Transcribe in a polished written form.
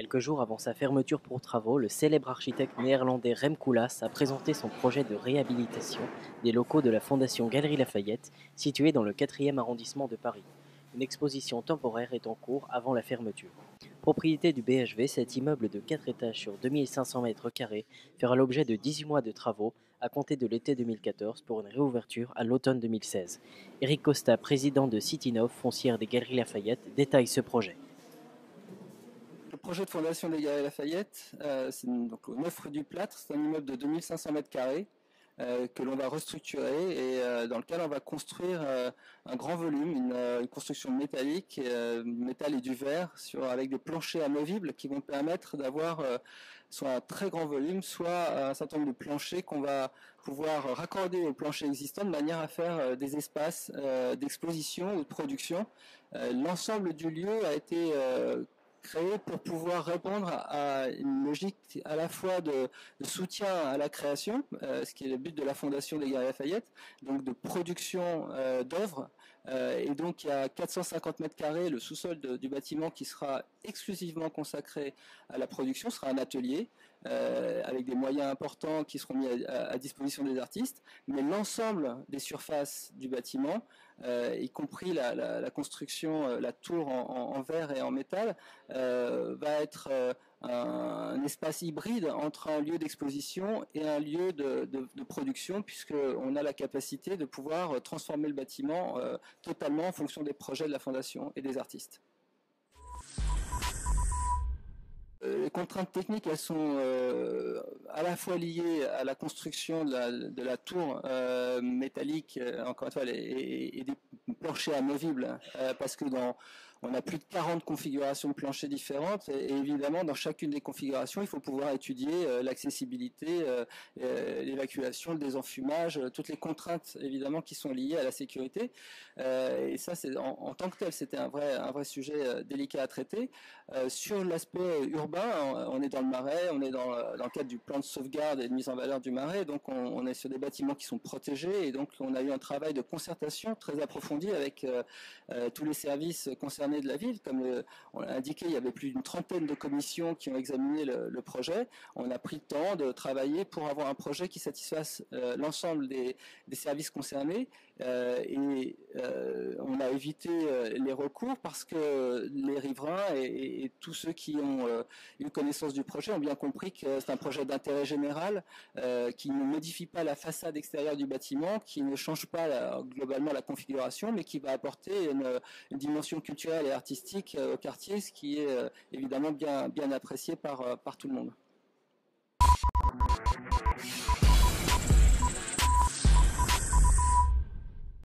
Quelques jours avant sa fermeture pour travaux, le célèbre architecte néerlandais Rem Koolhaas a présenté son projet de réhabilitation des locaux de la Fondation Galeries Lafayette, située dans le 4e arrondissement de Paris. Une exposition temporaire est en cours avant la fermeture. Propriété du BHV, cet immeuble de 4 étages sur 2500 mètres carrés fera l'objet de 18 mois de travaux à compter de l'été 2014 pour une réouverture à l'automne 2016. Eric Costa, président de Citinov, foncière des Galeries Lafayette, détaille ce projet. Le projet de fondation des Galeries Lafayette, c'est donc au 9 rue du Plâtre, c'est un immeuble de 2500 mètres carrés que l'on va restructurer et dans lequel on va construire un grand volume, une construction métallique, métal et du verre, avec des planchers amovibles qui vont permettre d'avoir soit un très grand volume, soit un certain nombre de planchers qu'on va pouvoir raccorder aux planchers existants de manière à faire des espaces d'exposition ou de production. L'ensemble du lieu a été créé pour pouvoir répondre à une logique à la fois de soutien à la création, ce qui est le but de la Fondation des Galeries Lafayette, donc de production d'œuvres. Et donc il y a 450 mètres carrés, le sous-sol du bâtiment qui sera exclusivement consacré à la production, sera un atelier avec des moyens importants qui seront mis à disposition des artistes, mais l'ensemble des surfaces du bâtiment, y compris la construction, la tour en verre et en métal, va être un espace hybride entre un lieu d'exposition et un lieu de production, puisqu'on a la capacité de pouvoir transformer le bâtiment totalement en fonction des projets de la Fondation et des artistes. Les contraintes techniques, elles sont à la fois liées à la construction de la tour métallique, encore une fois, et des planchers amovibles, parce que on a plus de 40 configurations de planchers différentes, et évidemment, dans chacune des configurations, il faut pouvoir étudier l'accessibilité, l'évacuation, le désenfumage, toutes les contraintes, évidemment, qui sont liées à la sécurité. Et ça, en tant que tel, c'était un vrai sujet délicat à traiter. Sur l'aspect urbain, on est dans le Marais, on est dans le cadre du plan de sauvegarde et de mise en valeur du Marais, donc on est sur des bâtiments qui sont protégés, et donc on a eu un travail de concertation très approfondi avec tous les services concernés de la ville. Comme on l'a indiqué, il y avait plus d'une trentaine de commissions qui ont examiné le projet. On a pris le temps de travailler pour avoir un projet qui satisfasse l'ensemble des services concernés, et on a évité les recours parce que les riverains et tous ceux qui ont eu connaissance du projet ont bien compris que c'est un projet d'intérêt général qui ne modifie pas la façade extérieure du bâtiment, qui ne change pas globalement la configuration, mais qui va apporter une dimension culturelle et artistique au quartier, ce qui est évidemment bien apprécié par tout le monde.